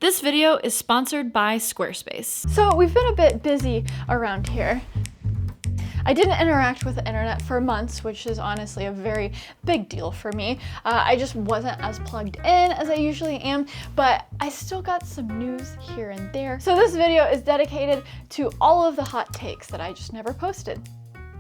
This video is sponsored by Squarespace. So we've been a bit busy around here. I didn't interact with the internet for months, which is honestly a very big deal for me. I just wasn't as plugged in as I usually am, but I still got some news here and there. So this video is dedicated to all of the hot takes that I just never posted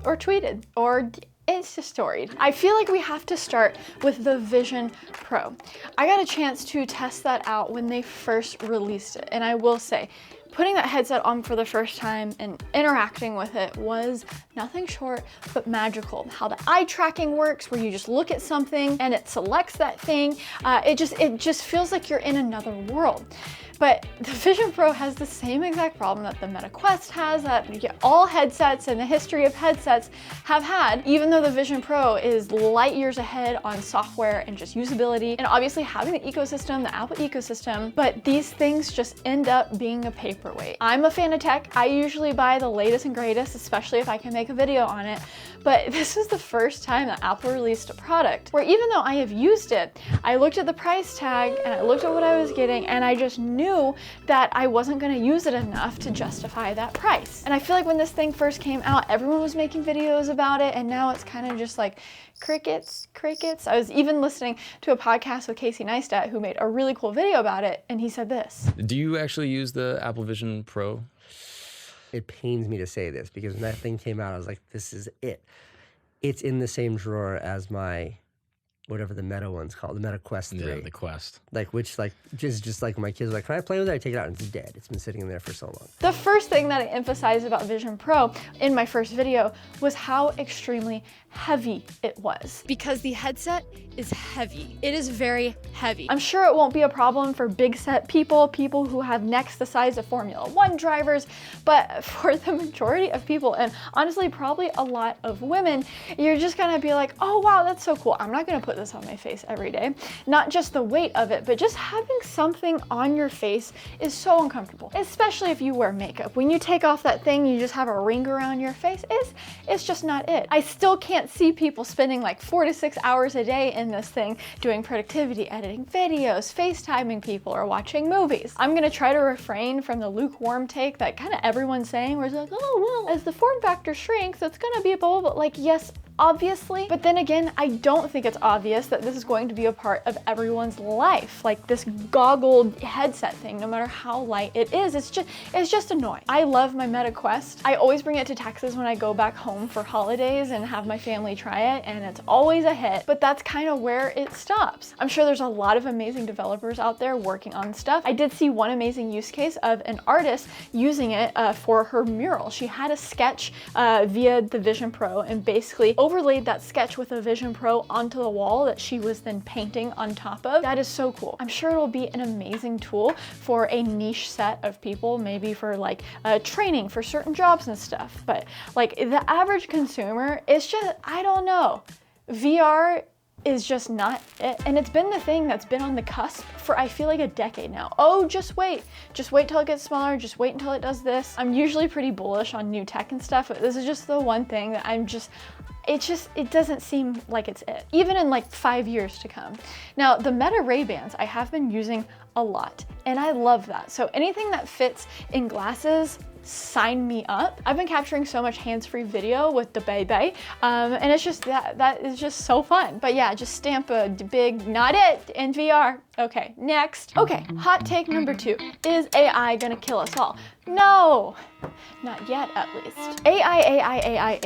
or tweeted or Insta-storied. I feel like we have to start with the Vision Pro. I got a chance to test that out when they first released it, and I will say, putting that headset on for the first time and interacting with it was nothing short but magical. How the eye tracking works, where you just look at something and it selects that thing. It just feels like you're in another world. But the Vision Pro has the same exact problem that the Meta Quest has, that all headsets in the history of headsets have had, even though the Vision Pro is light years ahead on software and just usability, and obviously having the ecosystem, the Apple ecosystem, but these things just end up being a paperweight. I'm a fan of tech. I usually buy the latest and greatest, especially if I can make a video on it, but this is the first time that Apple released a product where, even though I have used it, I looked at the price tag and I looked at what I was getting, and I just knew that I wasn't going to use it enough to justify that price. And I feel like when this thing first came out, everyone was making videos about it, and now it's kind of just like crickets. I was even listening to a podcast with Casey Neistat, who made a really cool video about it, and he said this. Do you actually use the Apple Vision Pro? It pains me to say this because when that thing came out, I was like, this is it. It's in the same drawer as my, whatever the Meta one's called, the Meta Quest 3. Yeah, the Quest. Which just like my kids are like, can I play with it? I take it out and it's dead. It's been sitting in there for so long. The first thing that I emphasized about Vision Pro in my first video was how extremely heavy it was. Because the headset is heavy. It is very heavy. I'm sure it won't be a problem for big set people who have necks the size of Formula 1 drivers, but for the majority of people, and honestly probably a lot of women, you're just gonna be like, oh wow, that's so cool. I'm not gonna put this on my face every day. Not just the weight of it, but just having something on your face is so uncomfortable, especially if you wear makeup. When you take off that thing, you just have a ring around your face. It's just not it. I still can't see people spending like 4 to 6 hours a day in this thing doing productivity, editing videos, FaceTiming people, or watching movies. I'm gonna try to refrain from the lukewarm take that kind of everyone's saying, where it's like, oh, well, as the form factor shrinks, it's gonna be a blah, blah, blah. Like, yes, obviously, but then again, I don't think it's obvious that this is going to be a part of everyone's life. Like this goggled headset thing, no matter how light it is, it's just annoying. I love my Meta Quest. I always bring it to Texas when I go back home for holidays and have my family try it, and it's always a hit, but that's kind of where it stops. I'm sure there's a lot of amazing developers out there working on stuff. I did see one amazing use case of an artist using it for her mural. She had a sketch via the Vision Pro and basically overlaid that sketch with a Vision Pro onto the wall that she was then painting on top of. That is so cool. I'm sure it'll be an amazing tool for a niche set of people, maybe for like training for certain jobs and stuff. But like the average consumer, it's just, I don't know. VR is just not it. And it's been the thing that's been on the cusp for, I feel like, a decade now. Oh, just wait till it gets smaller, just wait until it does this. I'm usually pretty bullish on new tech and stuff, but this is just the one thing that it doesn't seem like it's it, even in like 5 years to come. Now, the Meta Ray-Bans I have been using a lot, and I love that. So anything that fits in glasses, sign me up. I've been capturing so much hands-free video with the Bebe, and it's just, that is just so fun. But yeah, just stamp a big not it in VR. Okay, next. Okay, hot take number 2. Is AI gonna kill us all? No, not yet at least. AI.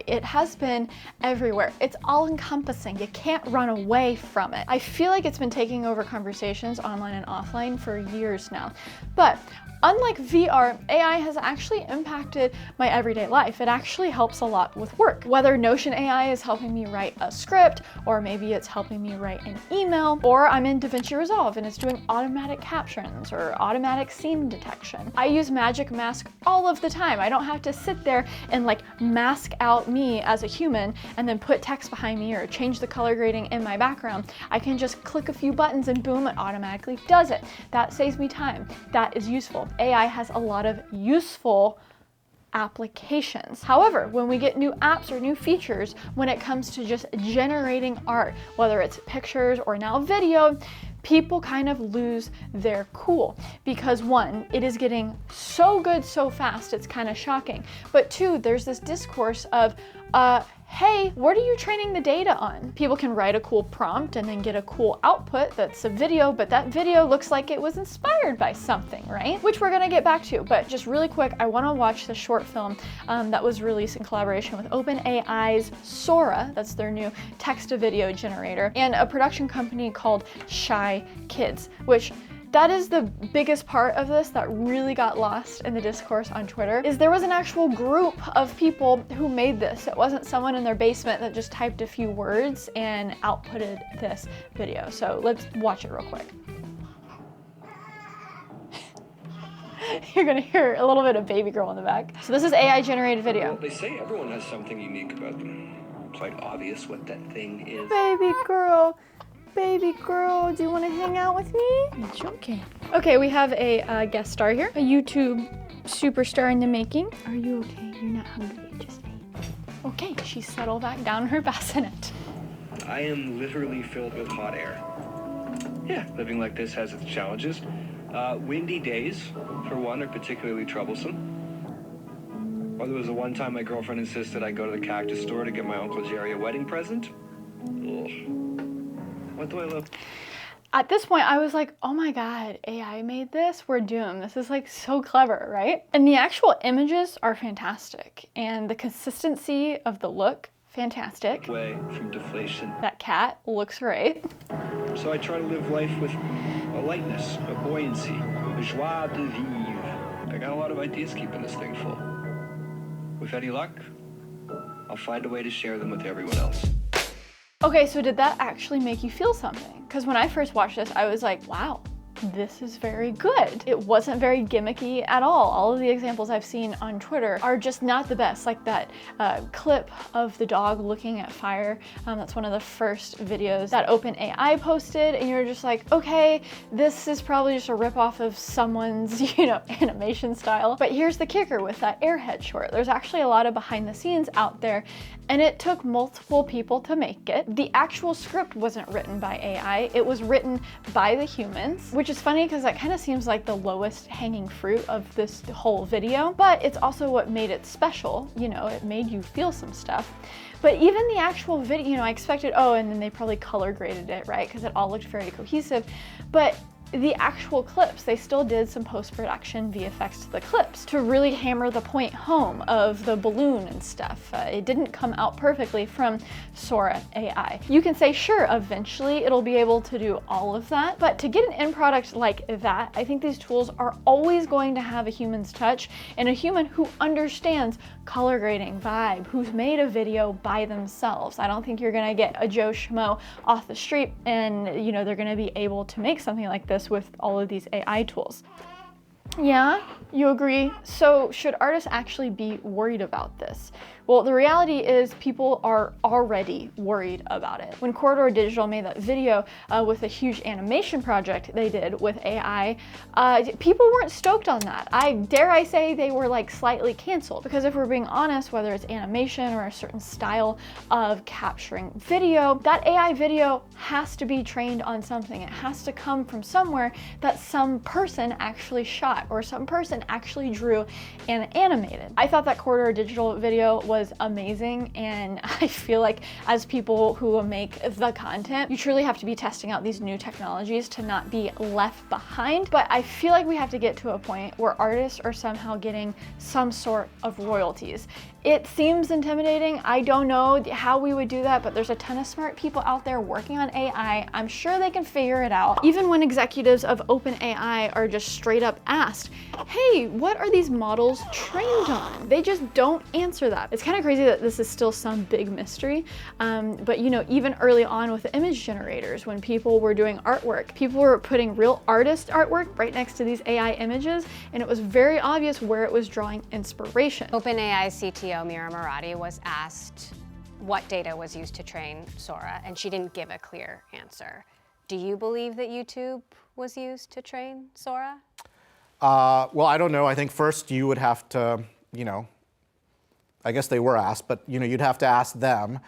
It has been everywhere. It's all encompassing. You can't run away from it. I feel like it's been taking over conversations online and offline for years now. But unlike VR, AI has actually impacted my everyday life. It actually helps a lot with work. Whether Notion AI is helping me write a script, or maybe it's helping me write an email, or I'm in DaVinci Resolve and it's doing automatic captions or automatic scene detection. I use Magic Mask all of the time. I don't have to sit there and like mask out me as a human and then put text behind me or change the color grading in my background. I can just click a few buttons and boom, it automatically does it. That saves me time. That is useful. AI has a lot of useful applications. However, when we get new apps or new features, when it comes to just generating art, whether it's pictures or now video, people kind of lose their cool because one, it is getting so good so fast, it's kind of shocking. But two, there's this discourse of, hey, what are you training the data on? People can write a cool prompt and then get a cool output that's a video, but that video looks like it was inspired by something, right? Which we're gonna get back to, but just really quick, I wanna watch the short film that was released in collaboration with OpenAI's SORA, that's their new text-to-video generator, and a production company called Shy Kids, which that is the biggest part of this that really got lost in the discourse on Twitter, is there was an actual group of people who made this. It wasn't someone in their basement that just typed a few words and outputted this video. So let's watch it real quick. You're gonna hear a little bit of baby girl in the back. So this is AI generated video. Well, they say everyone has something unique about them. Quite obvious what that thing is. Baby girl, do you want to hang out with me? I'm joking. Okay, we have a guest star here, a YouTube superstar in the making. Are you okay? You're not hungry, just ate. Okay, she settled back down her bassinet. I am literally filled with hot air. Yeah, living like this has its challenges. Windy days, for one, are particularly troublesome. Or there was the one time my girlfriend insisted I go to the cactus store to get my Uncle Jerry a wedding present. Ugh. What do I love? At this point, I was like, oh my God, AI made this? We're doomed. This is like so clever, right? And the actual images are fantastic. And the consistency of the look, fantastic. Way from deflation. That cat looks great. So I try to live life with a lightness, a buoyancy, a joie de vivre. I got a lot of ideas keeping this thing full. With any luck, I'll find a way to share them with everyone else. Okay, so did that actually make you feel something? Because when I first watched this, I was like, wow, this is very good. It wasn't very gimmicky at all. All of the examples I've seen on Twitter are just not the best. Like that clip of the dog looking at fire. That's one of the first videos that OpenAI posted, and you're just like, okay, this is probably just a ripoff of someone's, animation style. But here's the kicker with that Airhead short. There's actually a lot of behind the scenes out there, and it took multiple people to make it. The actual script wasn't written by AI. It was written by the humans, which is funny because that kind of seems like the lowest hanging fruit of this whole video, but it's also what made it special. It made you feel some stuff. But even the actual video, I expected, and then they probably color graded it, right? Because it all looked very cohesive. But the actual clips, they still did some post-production VFX to the clips to really hammer the point home of the balloon and stuff. It didn't come out perfectly from Sora AI. You can say, sure, eventually it'll be able to do all of that, but to get an end product like that, I think these tools are always going to have a human's touch and a human who understands color grading, vibe, who's made a video by themselves. I don't think you're gonna get a Joe Schmo off the street and they're gonna be able to make something like this with all of these AI tools. Yeah, you agree? So should artists actually be worried about this? Well, the reality is people are already worried about it. When Corridor Digital made that video with a huge animation project they did with AI, people weren't stoked on that. Dare I say they were like slightly canceled, because if we're being honest, whether it's animation or a certain style of capturing video, that AI video has to be trained on something. It has to come from somewhere that some person actually shot or some person actually drew and animated. I thought that Corridor Digital video was amazing, and I feel like as people who make the content, you truly have to be testing out these new technologies to not be left behind. But I feel like we have to get to a point where artists are somehow getting some sort of royalties. It seems intimidating. I don't know how we would do that, but there's a ton of smart people out there working on AI. I'm sure they can figure it out. Even when executives of OpenAI are just straight up asked, hey, what are these models trained on? They just don't answer that. It's kind of crazy that this is still some big mystery. But even early on with the image generators, when people were doing artwork, people were putting real artist artwork right next to these AI images, and it was very obvious where it was drawing inspiration. OpenAI CTO Mira Murati was asked what data was used to train Sora, and she didn't give a clear answer. Do you believe that YouTube was used to train Sora? Well, I don't know. I think first you would have to, I guess they were asked, but you'd have to ask them.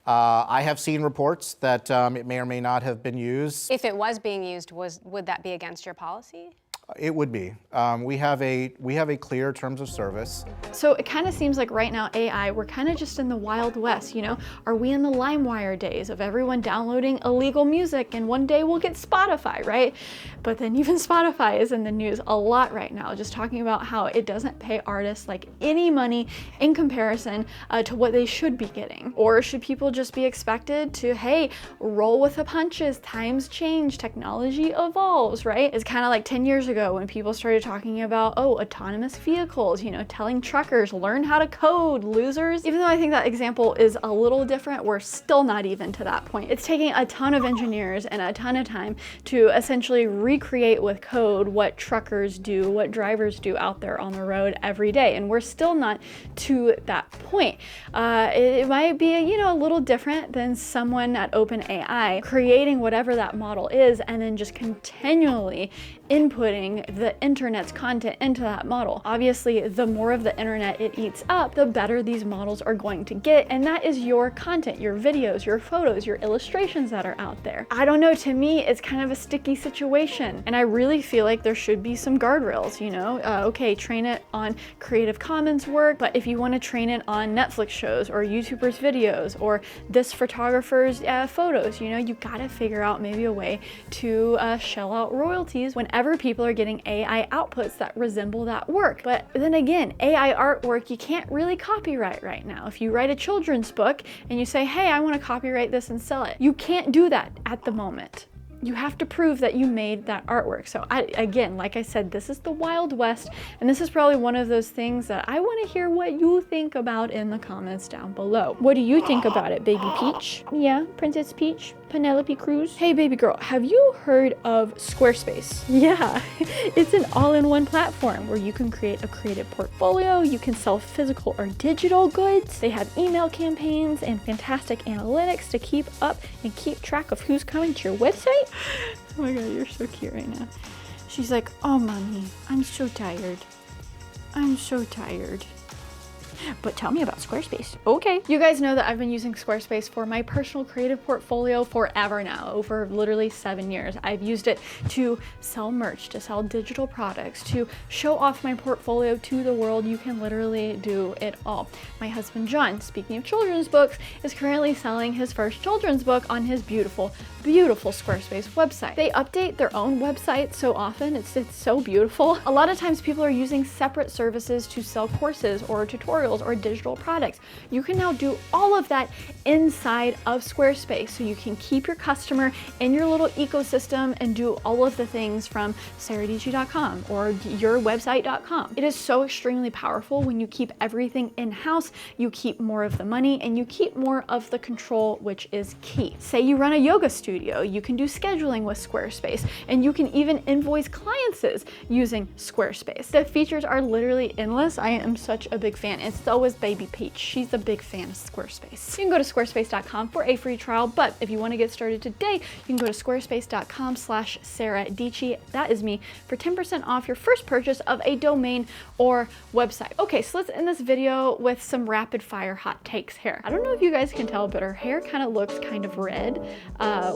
I have seen reports that it may or may not have been used. If it was being used, would that be against your policy? It would be. We have a clear terms of service. So it kind of seems like right now AI, we're kind of just in the Wild West, you know? Are we in the LimeWire days of everyone downloading illegal music and one day we'll get Spotify, right? But then even Spotify is in the news a lot right now, just talking about how it doesn't pay artists like any money in comparison to what they should be getting. Or should people just be expected to, hey, roll with the punches, times change, technology evolves, right? It's kind of like 10 years ago when people started talking about, oh, autonomous vehicles, you know, telling truckers, learn how to code, losers. Even though I think that example is a little different, we're still not even to that point. It's taking a ton of engineers and a ton of time to essentially recreate with code what truckers do, what drivers do out there on the road every day. And we're still not to that point. It might be, you know, a little different than someone at OpenAI creating whatever that model is and then just continually inputting the internet's content into that model. Obviously, the more of the internet it eats up, the better these models are going to get, and that is your content, your videos, your photos, your illustrations that are out there. I don't know, to me, it's kind of a sticky situation, and I really feel like there should be some guardrails, you know? Okay, train it on Creative Commons work, but if you want to train it on Netflix shows or YouTubers' videos or this photographer's photos, you know, you gotta figure out maybe a way to shell out royalties whenever people are getting AI outputs that resemble that work. But then again, AI artwork, you can't really copyright right now. If you write a children's book and you say, hey, I want to copyright this and sell it, you can't do that at the moment. You have to prove that you made that artwork. So again, like I said, this is the Wild West, and this is probably one of those things that I want to hear what you think about in the comments down below. What do you think about it, Baby Peach? Yeah, Princess Peach? Penelope Cruz? Hey baby girl, have you heard of Squarespace? Yeah, it's an all-in-one platform where you can create a creative portfolio, you can sell physical or digital goods, they have email campaigns and fantastic analytics to keep up and keep track of who's coming to your website. Oh my god, you're so cute right now. She's like, oh mommy, I'm so tired. I'm so tired. But tell me about Squarespace. Okay. You guys know that I've been using Squarespace for my personal creative portfolio forever now, over literally 7 years. I've used it to sell merch, to sell digital products, to show off my portfolio to the world. You can literally do it all. My husband, John, speaking of children's books, is currently selling his first children's book on his beautiful, beautiful Squarespace website. They update their own website so often. It's so beautiful. A lot of times people are using separate services to sell courses or tutorials or digital products. You can now do all of that inside of Squarespace, so you can keep your customer in your little ecosystem and do all of the things from saradietschy.com or yourwebsite.com. It is so extremely powerful when you keep everything in-house, you keep more of the money, and you keep more of the control, which is key. Say you run a yoga studio, you can do scheduling with Squarespace, and you can even invoice clients using Squarespace. The features are literally endless. I am such a big fan. And so is Baby Peach. She's a big fan of Squarespace. You can go to squarespace.com for a free trial, but if you want to get started today, you can go to squarespace.com/Sara Dietschy. That is me, for 10% off your first purchase of a domain or website. Okay, so let's end this video with some rapid fire hot takes here. I don't know if you guys can tell, but her hair kind of looks kind of red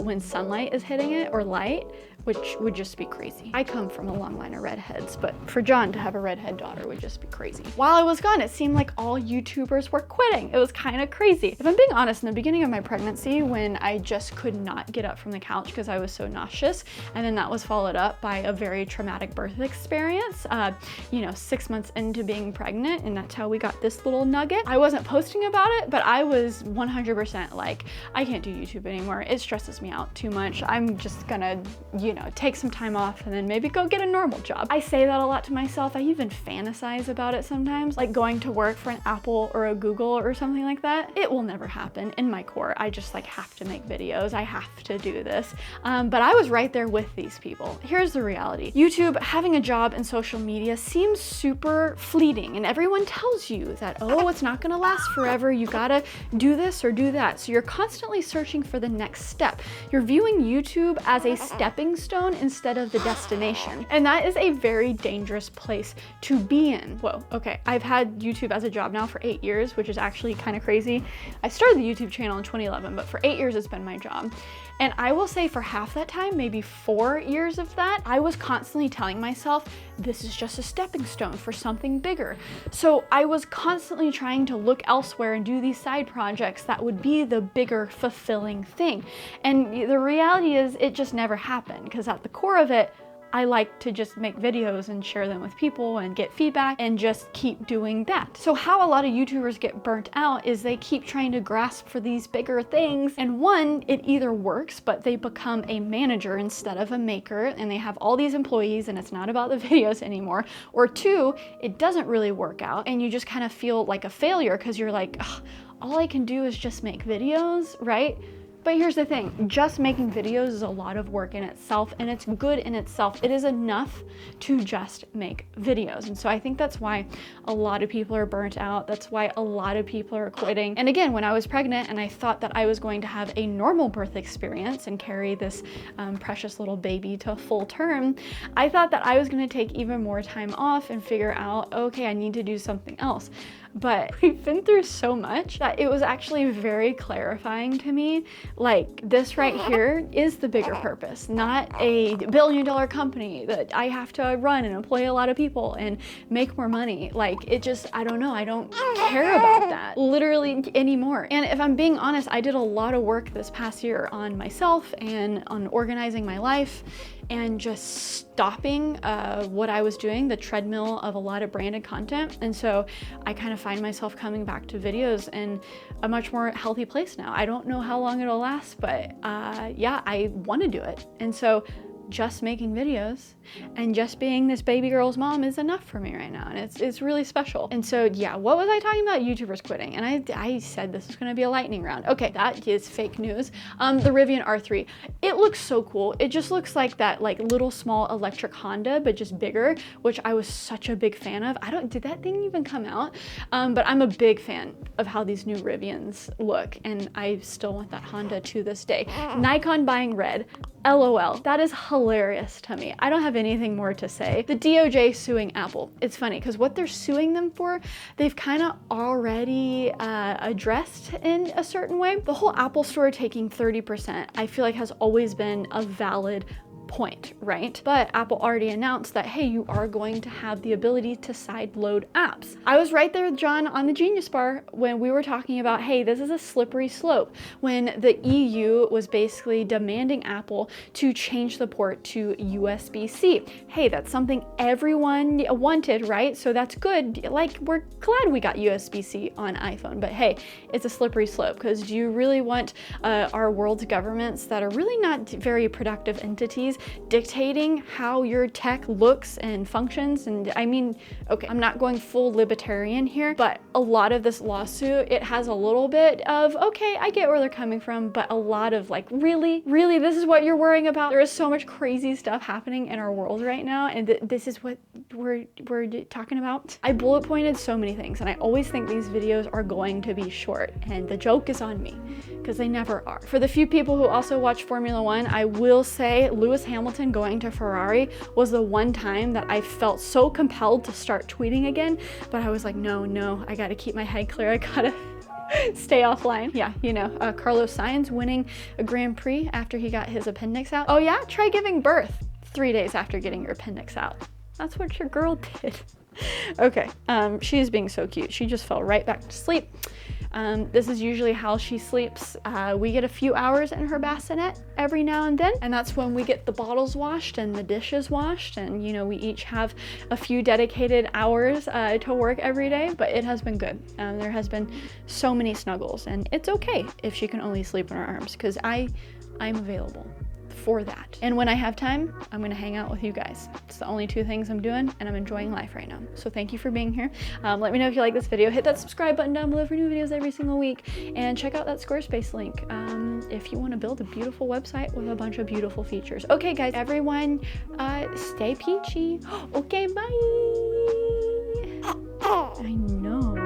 when sunlight is hitting it, or light, which would just be crazy. I come from a long line of redheads, but for John to have a redhead daughter would just be crazy. While I was gone, it seemed like all YouTubers were quitting. It was kind of crazy. If I'm being honest, in the beginning of my pregnancy, when I just could not get up from the couch because I was so nauseous, and then that was followed up by a very traumatic birth experience, you know, 6 months into being pregnant, and that's how we got this little nugget. I wasn't posting about it, but I was 100% like, I can't do YouTube anymore. It stresses me out too much. I'm just gonna, you know, take some time off and then maybe go get a normal job. I say that a lot to myself. I even fantasize about it sometimes, like going to work for an Apple or a Google or something like that. It will never happen in my core. I just like have to make videos. I have to do this. But I was right there with these people. Here's the reality. YouTube, having a job in social media seems super fleeting, and everyone tells you that, oh, it's not gonna last forever. You gotta do this or do that. So you're constantly searching for the next step. You're viewing YouTube as a stepping stone instead of the destination. And that is a very dangerous place to be in. Whoa, okay. I've had YouTube as a job now for 8 years, which is actually kind of crazy. I started the YouTube channel in 2011, but for 8 years it's been my job. And I will say for half that time, maybe 4 years of that, I was constantly telling myself, this is just a stepping stone for something bigger. So I was constantly trying to look elsewhere and do these side projects that would be the bigger, fulfilling thing. And the reality is it just never happened, because at the core of it, I like to just make videos and share them with people and get feedback and just keep doing that. So how a lot of YouTubers get burnt out is they keep trying to grasp for these bigger things. And one, it either works, but they become a manager instead of a maker, and they have all these employees and it's not about the videos anymore. Or two, it doesn't really work out and you just kind of feel like a failure because you're like, all I can do is just make videos, right? But here's the thing, just making videos is a lot of work in itself, and it's good in itself. It is enough to just make videos. And so I think that's why a lot of people are burnt out. That's why a lot of people are quitting. And again, when I was pregnant and I thought that I was going to have a normal birth experience and carry this precious little baby to full term, I thought that I was gonna take even more time off and figure out, okay, I need to do something else. But we've been through so much that it was actually very clarifying to me. Like, this right here is the bigger purpose, not a billion-dollar company that I have to run and employ a lot of people and make more money. Like, it just, I don't know, I don't care about that literally anymore. And if I'm being honest, I did a lot of work this past year on myself and on organizing my life and just stopping what I was doing, the treadmill of a lot of branded content. And so I kind of find myself coming back to videos in a much more healthy place now. I don't know how long it'll last, but yeah, I want to do it. And so just making videos and just being this baby girl's mom is enough for me right now, and it's really special. And so yeah, what was I talking about? YouTubers quitting, and I said this was going to be a lightning round. Okay, that is fake news. The Rivian R3, it looks so cool. It just looks like that like little small electric Honda, but just bigger, which I was such a big fan of. Did that thing even come out? But I'm a big fan of how these new Rivians look, and I still want that Honda to this day. Nikon buying red, LOL, that is hilarious to me. I don't have anything more to say. The DOJ suing Apple. It's funny because what they're suing them for, they've kind of already addressed in a certain way. The whole Apple store taking 30%, I feel like has always been a valid point, right? But Apple already announced that, hey, you are going to have the ability to side load apps. I was right there with John on the Genius Bar when we were talking about, hey, this is a slippery slope, when the EU was basically demanding Apple to change the port to USB-C. Hey, that's something everyone wanted, right? So that's good. Like, we're glad we got USB-C on iPhone, but hey, it's a slippery slope, because do you really want our world's governments that are really not very productive entities dictating how your tech looks and functions? And I mean, okay, I'm not going full libertarian here, but a lot of this lawsuit, it has a little bit of, okay, I get where they're coming from, but a lot of like, really, this is what you're worrying about? There is so much crazy stuff happening in our world right now, and this is what we're talking about. I bullet pointed so many things, and I always think these videos are going to be short, and the joke is on me, because they never are. For the few people who also watch Formula One, I will say Lewis Hamilton going to Ferrari was the one time that I felt so compelled to start tweeting again, but I was like, no, I gotta keep my head clear. I gotta stay offline. Yeah, you know, Carlos Sainz winning a Grand Prix after he got his appendix out. Oh yeah, try giving birth 3 days after getting your appendix out. That's what your girl did. Okay, she is being so cute. She just fell right back to sleep. This is usually how she sleeps. We get a few hours in her bassinet every now and then, and that's when we get the bottles washed and the dishes washed, and you know, we each have a few dedicated hours to work every day, but it has been good. There has been so many snuggles, and it's okay if she can only sleep in our arms, because I'm available for that. And when I have time, I'm gonna hang out with you guys. It's the only two things I'm doing, and I'm enjoying life right now. So thank you for being here. Let me know if you like this video. Hit that subscribe button down below for new videos every single week, and check out that Squarespace link if you want to build a beautiful website with a bunch of beautiful features. Okay guys, everyone, stay peachy. Okay, bye. I know.